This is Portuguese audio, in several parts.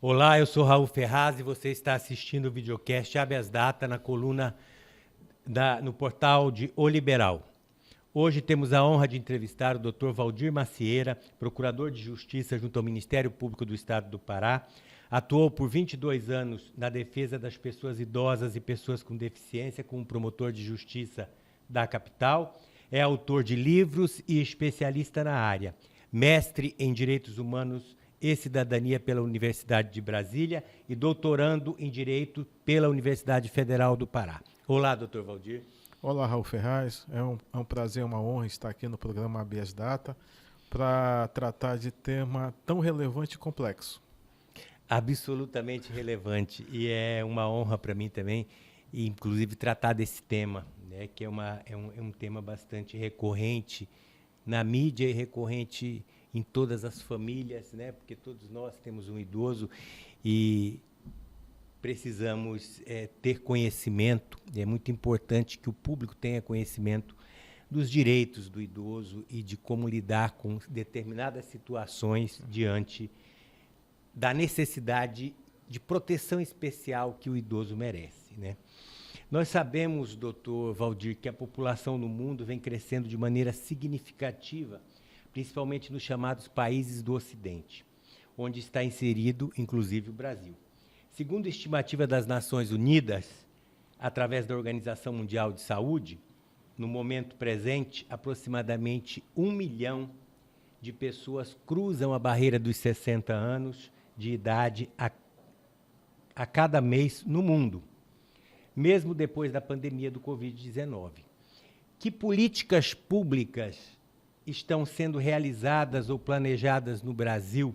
Olá, eu sou Raul Ferraz e você está assistindo o videocast Habeas Data na coluna no portal de O Liberal. Hoje temos a honra de entrevistar o Dr. Valdir Macieira, procurador de Justiça junto ao Ministério Público do Estado do Pará. Atuou por 22 anos na defesa das pessoas idosas e pessoas com deficiência como promotor de justiça da capital. É autor de livros e especialista na área. Mestre em Direitos Humanos e Cidadania pela Universidade de Brasília e doutorando em Direito pela Universidade Federal do Pará. Olá, doutor Valdir. Olá, Raul Ferraz. É um prazer, uma honra estar aqui no programa Habeas Data para tratar de tema tão relevante e complexo. Absolutamente relevante. E é uma honra para mim também, inclusive, tratar desse tema, né, que é um tema bastante recorrente na mídia e recorrente em todas as famílias, né? Porque todos nós temos um idoso e precisamos ter conhecimento. É muito importante que o público tenha conhecimento dos direitos do idoso e de como lidar com determinadas situações diante da necessidade de proteção especial que o idoso merece, né? Nós sabemos, doutor Valdir, que a população no mundo vem crescendo de maneira significativa, principalmente nos chamados países do Ocidente, onde está inserido, inclusive, o Brasil. Segundo a estimativa das Nações Unidas, através da Organização Mundial de Saúde, no momento presente, aproximadamente 1 milhão de pessoas cruzam a barreira dos 60 anos de idade a cada mês no mundo, mesmo depois da pandemia do Covid-19. Que políticas públicas estão sendo realizadas ou planejadas no Brasil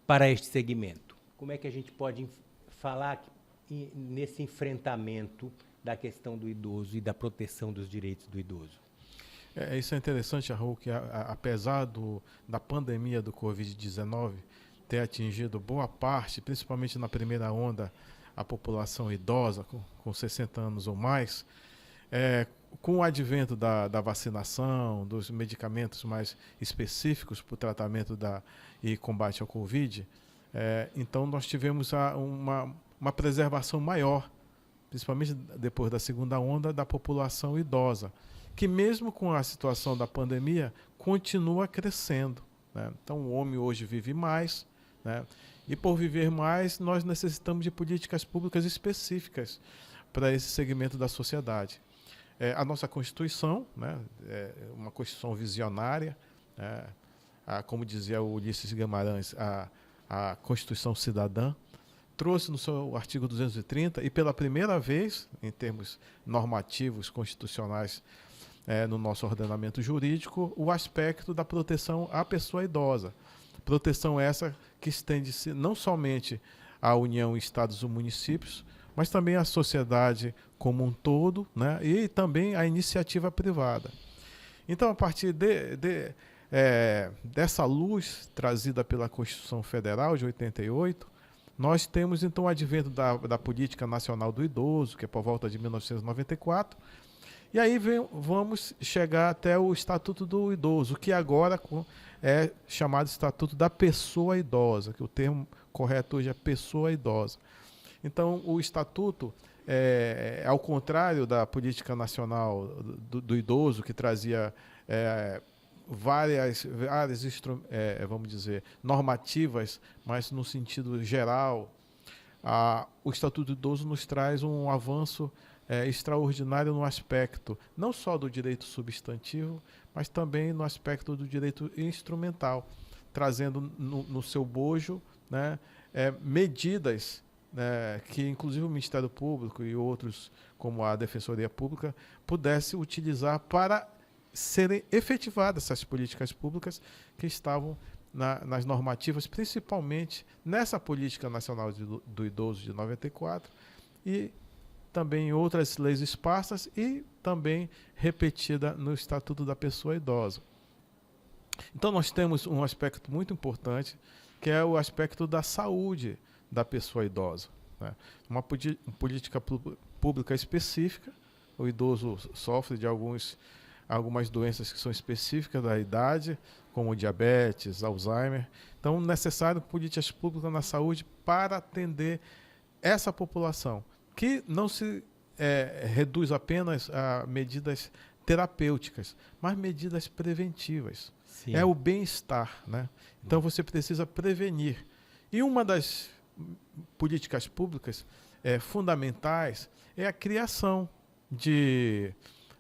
para este segmento? Como é que a gente pode falar nesse enfrentamento da questão do idoso e da proteção dos direitos do idoso? Isso é interessante, Raul, que apesar da pandemia do Covid-19 ter atingido boa parte, principalmente na primeira onda, a população idosa com 60 anos ou mais, com o advento da vacinação, dos medicamentos mais específicos para o tratamento e combate ao Covid, então nós tivemos uma preservação maior, principalmente depois da segunda onda, da população idosa, que mesmo com a situação da pandemia, continua crescendo, né? Então o homem hoje vive mais, né? E por viver mais, nós necessitamos de políticas públicas específicas para esse segmento da sociedade. A nossa Constituição, né, é uma Constituição visionária, né, como dizia o Ulisses Guimarães, a Constituição Cidadã, trouxe no seu artigo 230, e pela primeira vez, em termos normativos constitucionais, no nosso ordenamento jurídico, o aspecto da proteção à pessoa idosa. Proteção essa que estende-se não somente à União, Estados e municípios, mas também à sociedade como um todo, né? E também à iniciativa privada. Então, a partir dessa luz trazida pela Constituição Federal de 88, nós temos então o advento da Política Nacional do Idoso, que é por volta de 1994, e aí vamos chegar até o Estatuto do Idoso, que agora é chamado Estatuto da Pessoa Idosa, que o termo correto hoje é pessoa idosa. Então, o Estatuto, ao contrário da Política Nacional do Idoso, que trazia várias vamos dizer, normativas, mas no sentido geral, o Estatuto do Idoso nos traz um avanço extraordinário no aspecto não só do direito substantivo, mas também no aspecto do direito instrumental, trazendo no seu bojo, né, medidas, né, que inclusive o Ministério Público e outros, como a Defensoria Pública, pudesse utilizar para serem efetivadas essas políticas públicas que estavam nas normativas, principalmente nessa Política Nacional do Idoso de 94 e também em outras leis esparsas e também repetida no Estatuto da Pessoa Idosa. Então nós temos um aspecto muito importante, que é o aspecto da saúde da pessoa idosa, né? Uma política pública específica. O idoso sofre de alguns algumas doenças que são específicas da idade, como diabetes, Alzheimer. Então, necessário políticas públicas na saúde para atender essa população, que não se reduz apenas a medidas terapêuticas, mas medidas preventivas. Sim. É o bem-estar, né? Então, você precisa prevenir. E uma das políticas públicas fundamentais é a criação de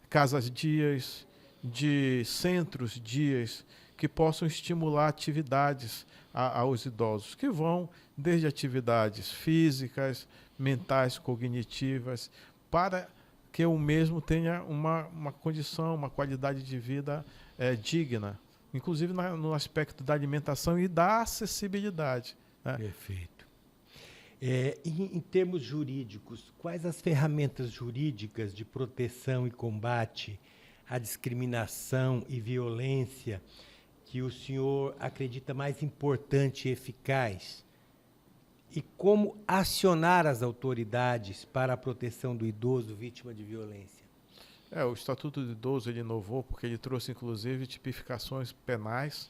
casas-dias, de centros-dias, que possam estimular atividades aos idosos, que vão desde atividades físicas, mentais, cognitivas, para que o mesmo tenha uma condição, uma qualidade de vida digna, inclusive no aspecto da alimentação e da acessibilidade. Né? Perfeito. Em termos jurídicos, quais as ferramentas jurídicas de proteção e combate à discriminação e violência que o senhor acredita mais importante e eficaz? E como acionar as autoridades para a proteção do idoso vítima de violência? O Estatuto do Idoso ele inovou porque ele trouxe, inclusive, tipificações penais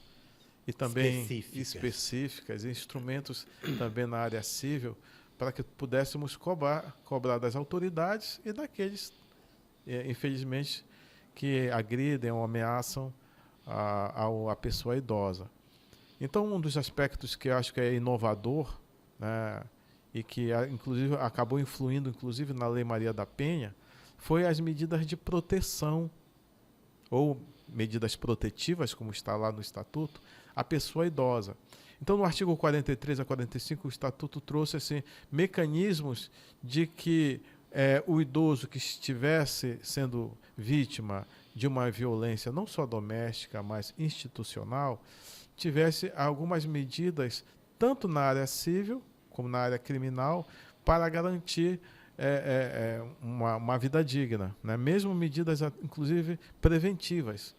e também específicas, instrumentos também na área civil, para que pudéssemos cobrar das autoridades e daqueles, infelizmente, que agridem ou ameaçam a pessoa idosa. Então, um dos aspectos que eu acho que é inovador, né, e que inclusive acabou influindo inclusive na Lei Maria da Penha, foi as medidas de proteção ou medidas protetivas, como está lá no Estatuto, à pessoa idosa. Então, no artigo 43 a 45, o Estatuto trouxe assim, mecanismos de que o idoso que estivesse sendo vítima de uma violência não só doméstica, mas institucional, tivesse algumas medidas, tanto na área civil como na área criminal, para garantir uma vida digna, né? Mesmo medidas, inclusive, preventivas.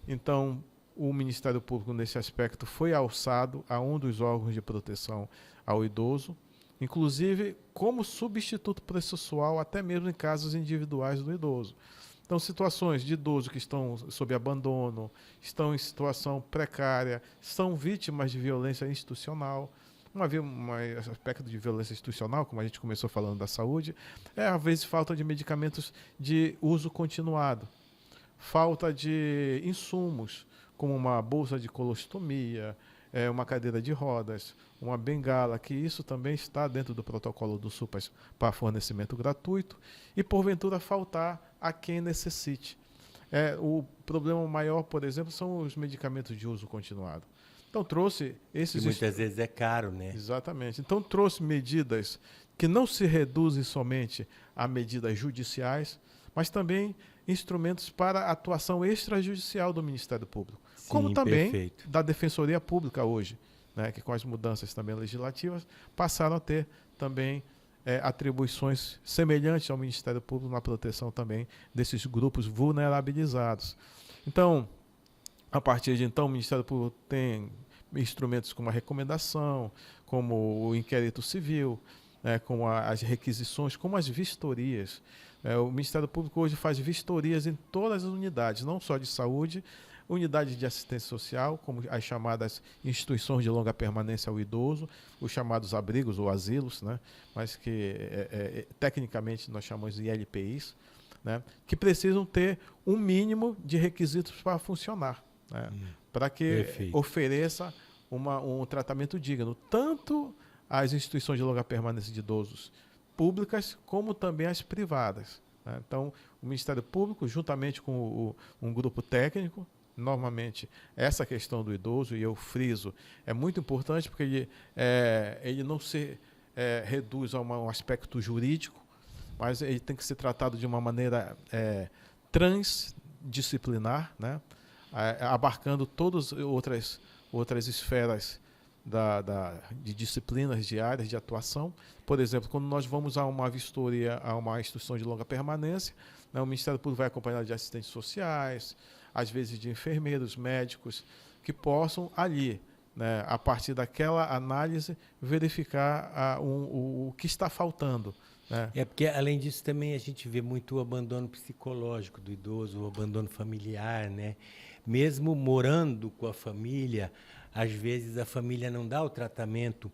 Então, o Ministério Público, nesse aspecto, foi alçado a um dos órgãos de proteção ao idoso, inclusive como substituto processual, até mesmo em casos individuais do idoso. Então, situações de idosos que estão sob abandono, estão em situação precária, são vítimas de violência institucional. Um aspecto de violência institucional, como a gente começou falando da saúde, às vezes, falta de medicamentos de uso continuado, falta de insumos, como uma bolsa de colostomia, uma cadeira de rodas, uma bengala, que isso também está dentro do protocolo do SUPAS para fornecimento gratuito, e porventura faltar a quem necessite. O problema maior, por exemplo, são os medicamentos de uso continuado. Então trouxe esses... E muitas vezes é caro, né? Exatamente. Então trouxe medidas que não se reduzem somente a medidas judiciais, mas também instrumentos para a atuação extrajudicial do Ministério Público. Sim, como também da Defensoria Pública hoje, né, que com as mudanças também legislativas passaram a ter também atribuições semelhantes ao Ministério Público na proteção também desses grupos vulnerabilizados. Então, a partir de então, o Ministério Público tem instrumentos como a recomendação, como o inquérito civil, como as requisições, como as vistorias. O Ministério Público hoje faz vistorias em todas as unidades, não só de saúde, unidades de assistência social, como as chamadas instituições de longa permanência ao idoso, os chamados abrigos ou asilos, né, mas que tecnicamente nós chamamos de ILPIs, né, que precisam ter um mínimo de requisitos para funcionar, né, para que ofereça um tratamento digno, tanto às instituições de longa permanência de idosos públicas, como também as privadas. Né? Então, o Ministério Público, juntamente com um grupo técnico, normalmente essa questão do idoso, e eu friso, é muito importante porque ele não se reduz a um aspecto jurídico, mas ele tem que ser tratado de uma maneira transdisciplinar, né? Abarcando todas outras esferas de disciplinas diárias de atuação. Por exemplo, quando nós vamos a uma vistoria, a uma instituição de longa permanência, né, o Ministério Público vai acompanhado de assistentes sociais, às vezes de enfermeiros, médicos, que possam ali, né, a partir daquela análise, verificar o que está faltando, né? É porque, além disso, também a gente vê muito o abandono psicológico do idoso, o abandono familiar, né? Mesmo morando com a família, às vezes a família não dá o tratamento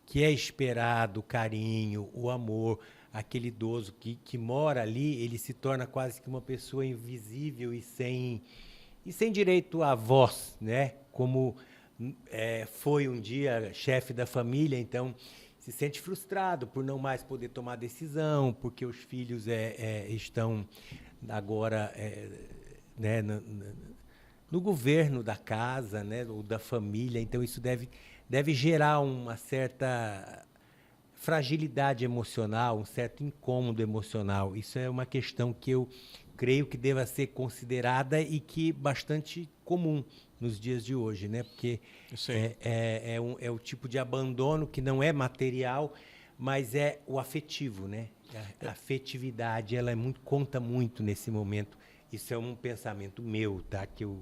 que é esperado, o carinho, o amor. Aquele idoso que mora ali, ele se torna quase que uma pessoa invisível e sem direito à voz, né? Como foi um dia chefe da família, então se sente frustrado por não mais poder tomar decisão, porque os filhos estão agora né, no governo da casa, né, ou da família, então isso deve gerar uma certa fragilidade emocional, um certo incômodo emocional. Isso é uma questão que eu creio que deva ser considerada e que bastante comum nos dias de hoje, né? Porque é o tipo de abandono que não é material, mas é o afetivo, né? A afetividade, ela conta muito nesse momento. Isso é um pensamento meu, tá? Que eu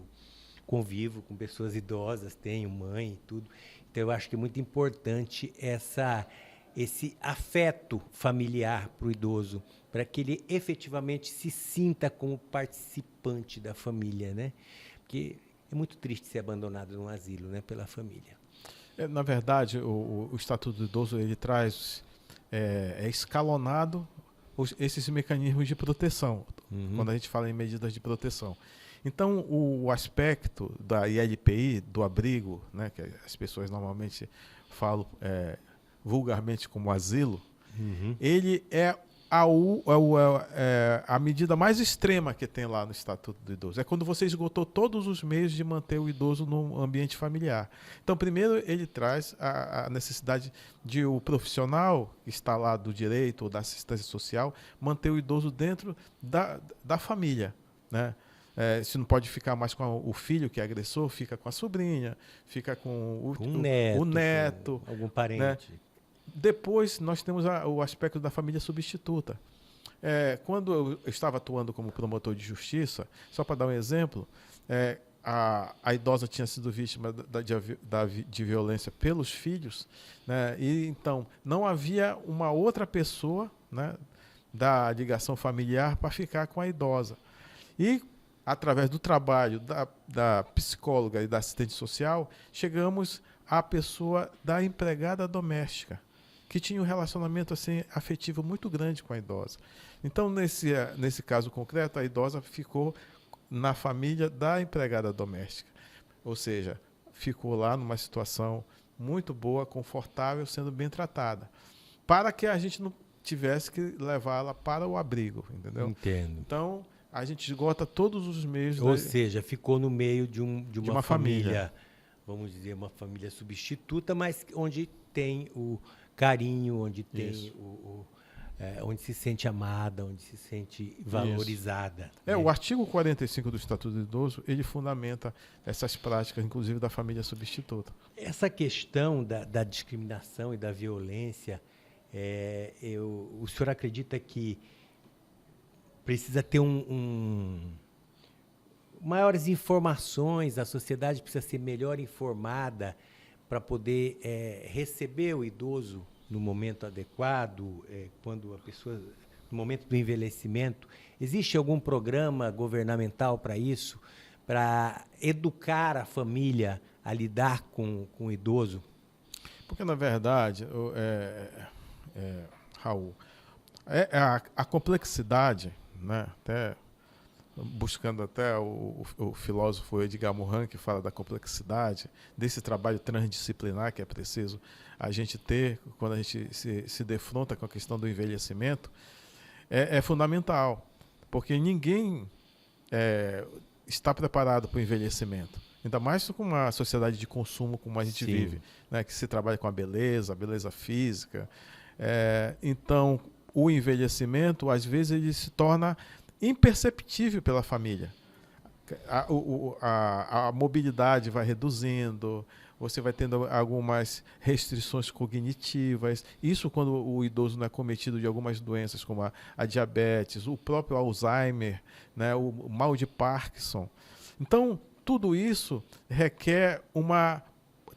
convivo com pessoas idosas, tenho mãe e tudo. Então, eu acho que é muito importante esse afeto familiar para o idoso, para que ele efetivamente se sinta como participante da família, né? Porque é muito triste ser abandonado num asilo, né, pela família. Na verdade, o Estatuto do Idoso, ele traz, escalonado esses mecanismos de proteção, quando a gente fala em medidas de proteção. Então, o aspecto da ILPI, do abrigo, né, que as pessoas normalmente falam vulgarmente como asilo, ele é a medida mais extrema que tem lá no Estatuto do Idoso. É quando você esgotou todos os meios de manter o idoso no ambiente familiar. Então, primeiro, ele traz a necessidade de o profissional que está lá do direito ou da assistência social manter o idoso dentro da família, né? Se não pode ficar mais com o filho que é agressor, fica com a sobrinha, fica com o neto, com algum parente. Né? Depois, nós temos o aspecto da família substituta. Quando eu estava atuando como promotor de justiça, só para dar um exemplo, a idosa tinha sido vítima de violência pelos filhos, né? E então não havia uma outra pessoa, né, da ligação familiar para ficar com a idosa. E através do trabalho da psicóloga e da assistente social, chegamos à pessoa da empregada doméstica, que tinha um relacionamento assim, afetivo muito grande com a idosa. Então, nesse caso concreto, a idosa ficou na família da empregada doméstica. Ou seja, ficou lá numa situação muito boa, confortável, sendo bem tratada. Para que a gente não tivesse que levá-la para o abrigo, entendeu? Entendo. Então, a gente esgota todos os meios. Ou seja, ficou no meio de uma família, vamos dizer, uma família substituta, mas onde tem o carinho, onde tem onde se sente amada, onde se sente valorizada. Né? O artigo 45 do Estatuto do Idoso, ele fundamenta essas práticas, inclusive da família substituta. Essa questão da discriminação e da violência, o senhor acredita que precisa ter maiores informações, a sociedade precisa ser melhor informada para poder receber o idoso no momento adequado, quando a pessoa, no momento do envelhecimento? Existe algum programa governamental para isso, para educar a família a lidar com o idoso? Porque, na verdade, Raul, a complexidade, né, buscando até o filósofo Edgar Morin, que fala da complexidade desse trabalho transdisciplinar que é preciso a gente ter quando a gente se defronta com a questão do envelhecimento, é fundamental, porque ninguém está preparado para o envelhecimento, ainda mais com uma sociedade de consumo como a gente vive, né, que se trabalha com a beleza física. Então, o envelhecimento, às vezes, ele se torna imperceptível pela família. A mobilidade vai reduzindo, você vai tendo algumas restrições cognitivas. Isso quando o idoso não é cometido de algumas doenças como a diabetes, o próprio Alzheimer, né, o mal de Parkinson. Então, tudo isso requer uma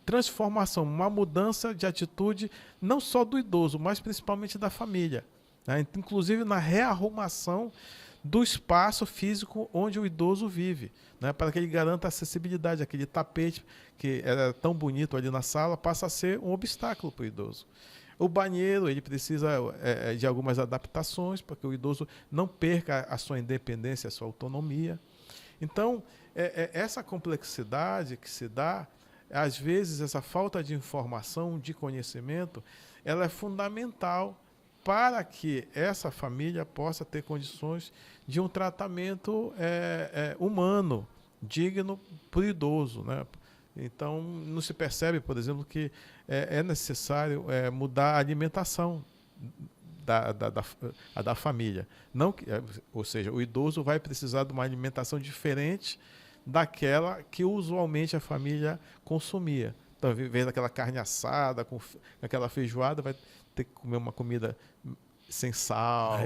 transformação, uma mudança de atitude, não só do idoso, mas principalmente da família. né? Inclusive na rearrumação do espaço físico onde o idoso vive, né? Para que ele garanta a acessibilidade. Aquele tapete que era tão bonito ali na sala passa a ser um obstáculo para o idoso. O banheiro, ele precisa de algumas adaptações para que o idoso não perca a sua independência, a sua autonomia. Então, essa complexidade que se dá, às vezes, essa falta de informação, de conhecimento, ela é fundamental para que essa família possa ter condições de um tratamento humano, digno para o idoso, né? Então, não se percebe, por exemplo, que é necessário mudar a alimentação da família. Não que, ou seja, o idoso vai precisar de uma alimentação diferente daquela que usualmente a família consumia. Então, ao invés daquela carne assada, com aquela feijoada, vai ter que comer uma comida sem sal,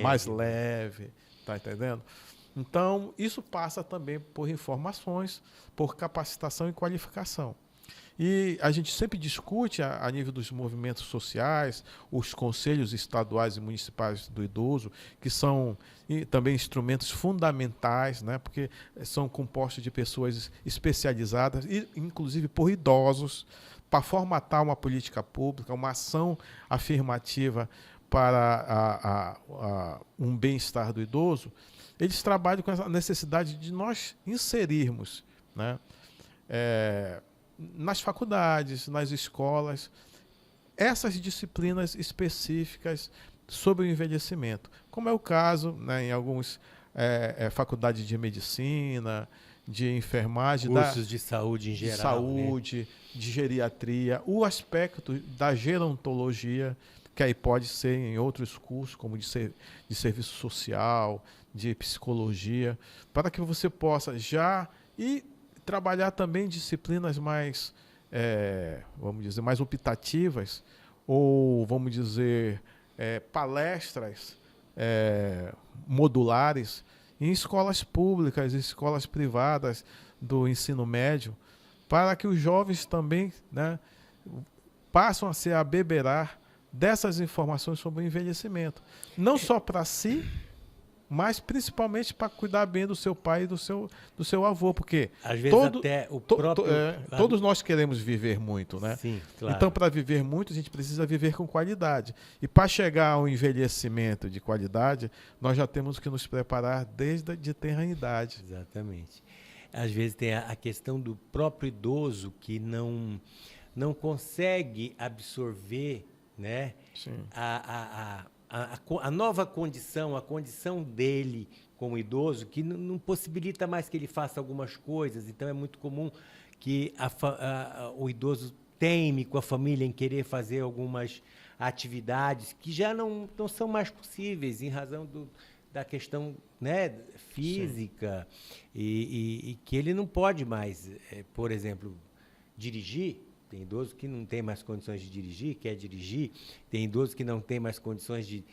mais leve, tá entendendo? Então, isso passa também por informações, por capacitação e qualificação. E a gente sempre discute, a nível dos movimentos sociais, os conselhos estaduais e municipais do idoso, que são também instrumentos fundamentais, né, porque são compostos de pessoas especializadas, e, inclusive por idosos, para formatar uma política pública, uma ação afirmativa para um bem-estar do idoso. Eles trabalham com essa necessidade de nós inserirmos, né, nas faculdades, nas escolas, essas disciplinas específicas sobre o envelhecimento, como é o caso, né, em algumas faculdades de medicina, de enfermagem, cursos de saúde em geral, de saúde, né? De geriatria, o aspecto da gerontologia, que aí pode ser em outros cursos, como de serviço social, de psicologia, para que você possa já ir trabalhar também disciplinas mais, vamos dizer, mais optativas, ou, vamos dizer, palestras modulares em escolas públicas, escolas privadas do ensino médio, para que os jovens também, né, passem a se abeberar dessas informações sobre o envelhecimento. Não só para si, mas principalmente para cuidar bem do seu pai e do seu avô, porque às vezes até o próprio... todos nós queremos viver muito, né? Sim, claro. Então, para viver muito, a gente precisa viver com qualidade. E para chegar ao envelhecimento de qualidade, nós já temos que nos preparar desde a tenra idade. Exatamente. Às vezes tem a questão do próprio idoso que não consegue absorver, né, a nova condição, a condição dele como idoso, que não possibilita mais que ele faça algumas coisas. Então, é muito comum que o idoso teime com a família em querer fazer algumas atividades que já não são mais possíveis em razão da questão, né, física, e que ele não pode mais, por exemplo, dirigir. Tem idoso que não tem mais condições de dirigir, quer dirigir. Tem idoso que não tem mais condições de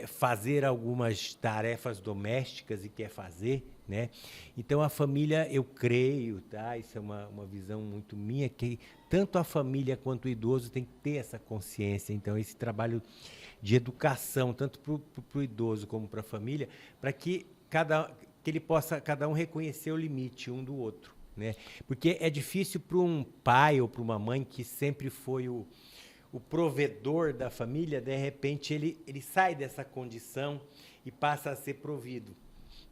fazer algumas tarefas domésticas e quer fazer, né? Então, a família, eu creio, tá? Isso é uma visão muito minha, que tanto a família quanto o idoso tem que ter essa consciência. Então, esse trabalho de educação, tanto para o idoso como para a família, para que ele possa, cada um, reconhecer o limite um do outro, né? Porque é difícil para um pai ou para uma mãe que sempre foi o provedor da família, de repente ele sai dessa condição e passa a ser provido.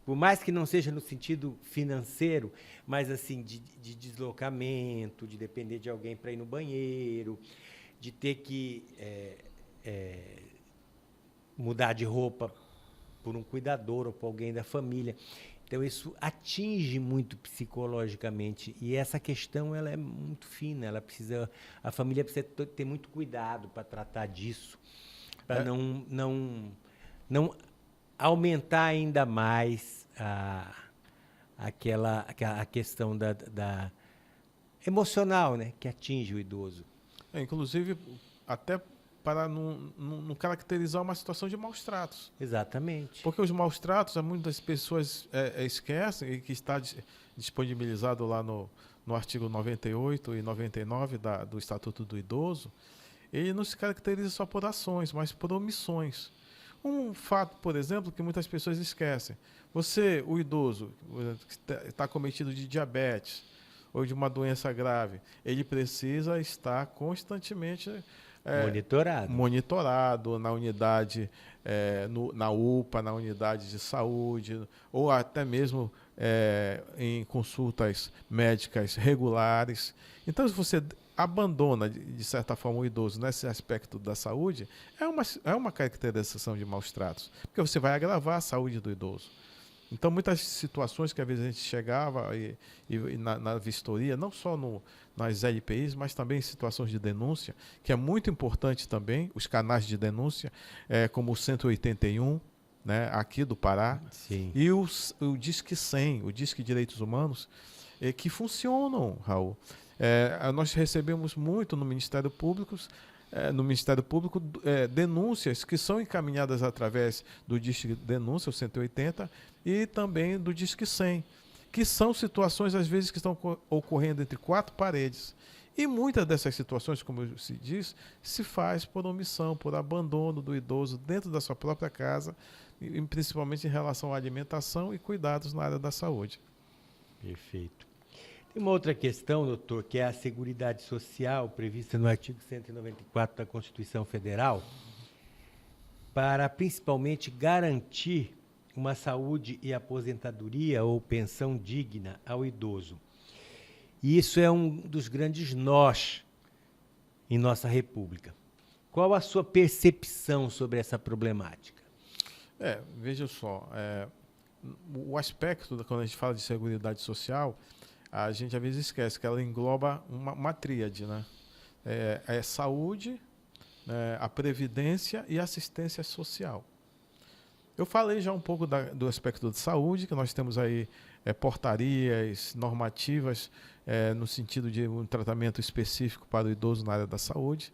Por mais que não seja no sentido financeiro, mas assim, de deslocamento, de depender de alguém para ir no banheiro, de ter que mudar de roupa por um cuidador ou por alguém da família. Então, isso atinge muito psicologicamente. E essa questão, ela é muito fina. A família precisa ter muito cuidado para tratar disso, para não aumentar ainda mais a questão da emocional, né, que atinge o idoso. Inclusive, até para não caracterizar uma situação de maus tratos. Exatamente. Porque os maus tratos, muitas pessoas esquecem, e que está disponibilizado lá no artigo 98 e 99 do Estatuto do Idoso, ele não se caracteriza só por ações, mas por omissões. Um fato, por exemplo, que muitas pessoas esquecem. O idoso, que está cometido de diabetes ou de uma doença grave, ele precisa estar constantemente monitorado na unidade, na UPA, na unidade de saúde, ou até mesmo em consultas médicas regulares. Então, se você abandona, de certa forma, o idoso nesse aspecto da saúde, é uma caracterização de maus tratos, porque você vai agravar a saúde do idoso. Então, muitas situações que às vezes a gente chegava e na vistoria, não só nas LPIs, mas também em situações de denúncia, que é muito importante também, os canais de denúncia, como o 181, né, aqui do Pará, Sim. e o Disque 100, o Disque Direitos Humanos, que funcionam, Raul. Nós recebemos muito no Ministério Público, denúncias que são encaminhadas através do Disque Denúncia, o 180, e também do Disque 100, que são situações, às vezes, que estão ocorrendo entre quatro paredes. E muitas dessas situações, como se diz, se faz por omissão, por abandono do idoso dentro da sua própria casa, e principalmente em relação à alimentação e cuidados na área da saúde. Perfeito. Tem uma outra questão, doutor, que é a Seguridade Social, prevista no artigo 194 da Constituição Federal, para principalmente garantir uma saúde e aposentadoria ou pensão digna ao idoso. E isso é um dos grandes nós em nossa República. Qual a sua percepção sobre essa problemática? Veja só, o aspecto, quando a gente fala de Seguridade Social, a gente às vezes esquece que ela engloba uma tríade, né? Saúde, a previdência e assistência social. Eu falei já um pouco do aspecto de saúde, que nós temos aí portarias normativas no sentido de um tratamento específico para o idoso na área da saúde,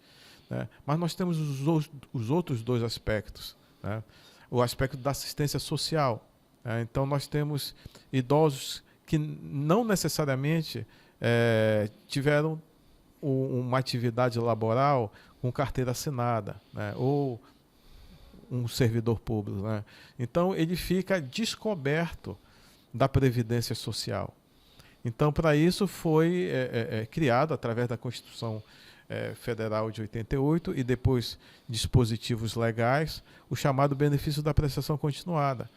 né? Mas nós temos os outros dois aspectos, né? O aspecto da assistência social. Então, nós temos idosos que não necessariamente tiveram uma atividade laboral com carteira assinada, né? Ou um servidor público, né? Então, ele fica descoberto da Previdência Social. Então, para isso foi criado, através da Constituição Federal de 88 e depois dispositivos legais, o chamado benefício da prestação continuada,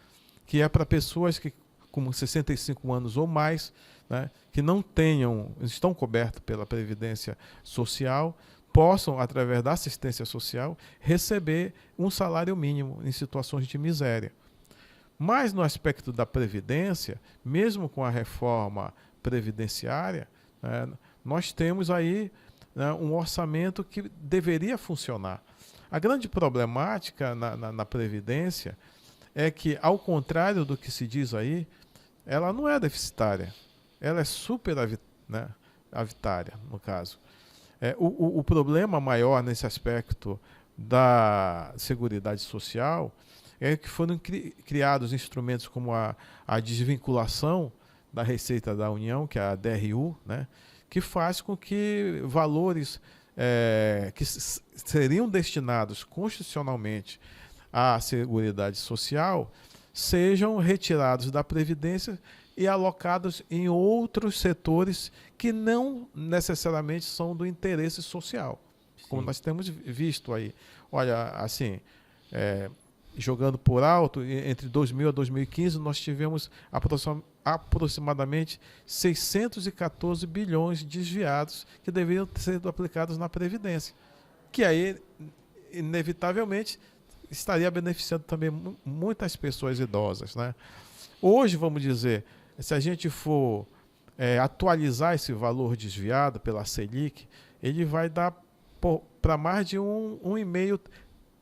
que é para pessoas que com 65 anos ou mais, né, que não estão cobertos pela Previdência Social, possam, através da assistência social, receber um salário mínimo em situações de miséria. Mas no aspecto da Previdência, mesmo com a reforma previdenciária, nós temos aí um orçamento que deveria funcionar. A grande problemática na Previdência é que, ao contrário do que se diz aí, ela não é deficitária, ela é superavitária, no caso. O problema maior nesse aspecto da Seguridade Social é que foram criados instrumentos como a desvinculação da Receita da União, que é a DRU, né, que faz com que valores que seriam destinados constitucionalmente à Seguridade Social sejam retirados da Previdência e alocados em outros setores que não necessariamente são do interesse social. Sim. Como nós temos visto aí. Olha, assim, jogando por alto, entre 2000 a 2015, nós tivemos aproximadamente 614 bilhões desviados que deveriam ser aplicados na Previdência, que aí, inevitavelmente, estaria beneficiando também muitas pessoas idosas, né? Hoje, vamos dizer, se a gente for atualizar esse valor desviado pela Selic, ele vai dar para mais de 1,5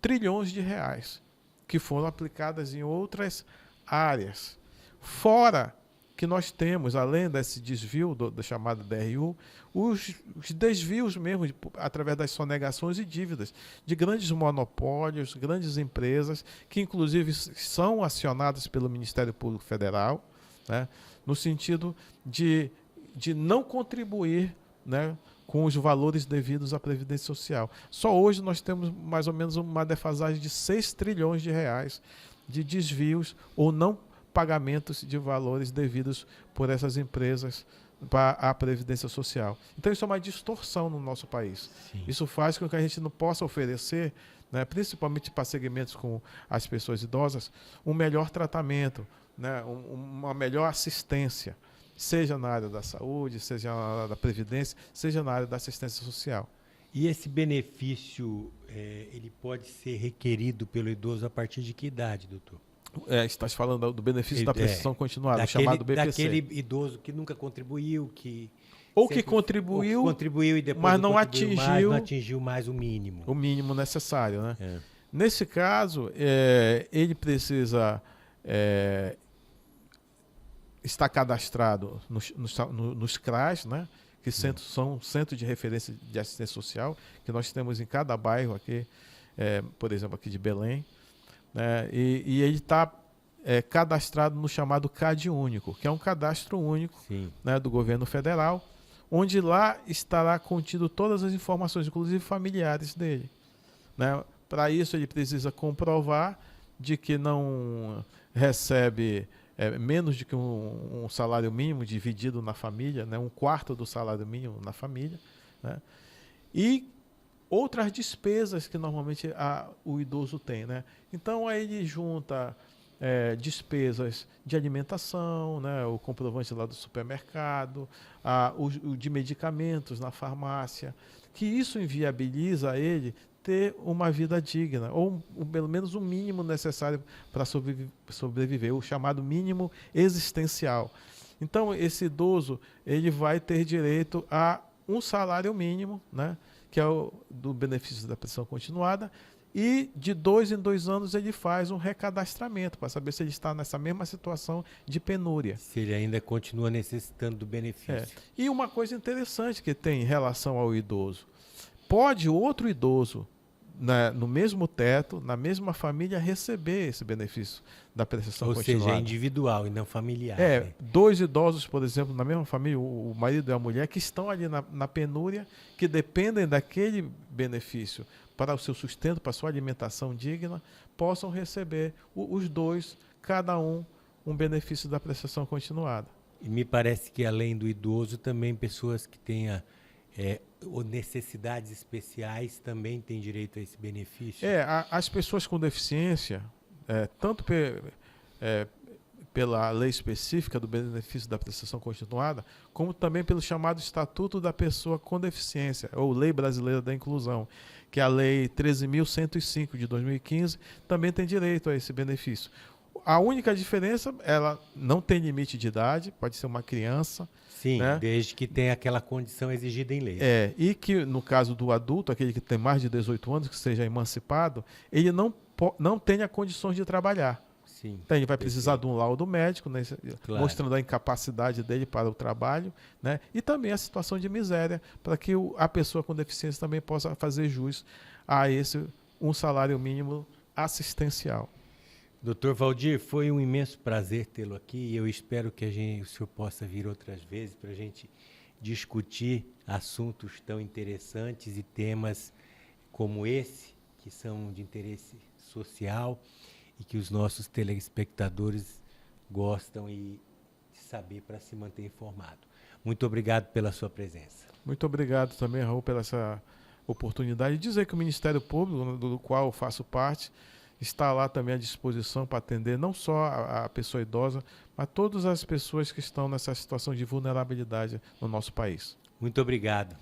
trilhões de reais, que foram aplicadas em outras áreas. Fora que nós temos, além desse desvio da chamada DRU, os desvios mesmo, através das sonegações e dívidas de grandes monopólios, grandes empresas, que inclusive são acionadas pelo Ministério Público Federal, né, no sentido de não contribuir né, com os valores devidos à Previdência Social. Só hoje nós temos mais ou menos uma defasagem de 6 trilhões de reais de desvios ou não pagamentos de valores devidos por essas empresas para a Previdência Social. Então isso é uma distorção no nosso país. Sim. Isso faz com que a gente não possa oferecer, né, principalmente para segmentos como as pessoas idosas, um melhor tratamento, né, uma melhor assistência, seja na área da saúde, seja na área da Previdência, seja na área da assistência social. E esse benefício, ele pode ser requerido pelo idoso a partir de que idade, doutor? Estás falando do benefício da prestação continuada, chamado BPC. Daquele idoso que nunca contribuiu, ou que contribuiu e depois mas não atingiu mais o mínimo. O mínimo necessário, né? É. Nesse caso, ele precisa estar cadastrado nos CRAS, né? Que são centros de referência de assistência social, que nós temos em cada bairro aqui, por exemplo, aqui de Belém. Né? E ele está cadastrado no chamado CAD único, que é um cadastro único, né, do governo federal, onde lá estará contido todas as informações, inclusive familiares dele. Né? Para isso ele precisa comprovar de que não recebe menos de que um salário mínimo dividido na família, né? 1/4 do salário mínimo na família, né? E outras despesas que normalmente o idoso tem, né? Então aí ele junta despesas de alimentação, né? O comprovante lá do supermercado, o de medicamentos na farmácia, que isso inviabiliza a ele ter uma vida digna, ou pelo menos o mínimo necessário para sobreviver, o chamado mínimo existencial. Então esse idoso ele vai ter direito a um salário mínimo, né? Que é o do benefício da prestação continuada, e de 2 em 2 anos ele faz um recadastramento para saber se ele está nessa mesma situação de penúria. Se ele ainda continua necessitando do benefício. E uma coisa interessante que tem em relação ao idoso, pode outro idoso, né, no mesmo teto, na mesma família, receber esse benefício da prestação continuada. Ou seja, é individual e não familiar. 2 idosos, por exemplo, na mesma família, o marido e a mulher, que estão ali na penúria, que dependem daquele benefício para o seu sustento, para a sua alimentação digna, possam receber os 2, cada um benefício da prestação continuada. E me parece que além do idoso, também pessoas que tenham necessidades especiais também têm direito a esse benefício? As pessoas com deficiência, tanto pela lei específica do benefício da prestação continuada, como também pelo chamado Estatuto da Pessoa com Deficiência, ou Lei Brasileira da Inclusão, que é a Lei 13.105 de 2015, também tem direito a esse benefício. A única diferença, ela não tem limite de idade, pode ser uma criança. Sim, né? Desde que tenha aquela condição exigida em lei. E que no caso do adulto, aquele que tem mais de 18 anos, que seja emancipado, ele não tenha condições de trabalhar. Sim, então ele vai precisar de um laudo médico, né, claro, mostrando a incapacidade dele para o trabalho, né, e também a situação de miséria, para que a pessoa com deficiência também possa fazer jus a um salário mínimo assistencial. Doutor Valdir, foi um imenso prazer tê-lo aqui e eu espero que o senhor possa vir outras vezes para a gente discutir assuntos tão interessantes e temas como esse, que são de interesse social e que os nossos telespectadores gostam de saber para se manter informado. Muito obrigado pela sua presença. Muito obrigado também, Raul, pela essa oportunidade de dizer que o Ministério Público, do qual eu faço parte, está lá também à disposição para atender não só a pessoa idosa, mas todas as pessoas que estão nessa situação de vulnerabilidade no nosso país. Muito obrigado.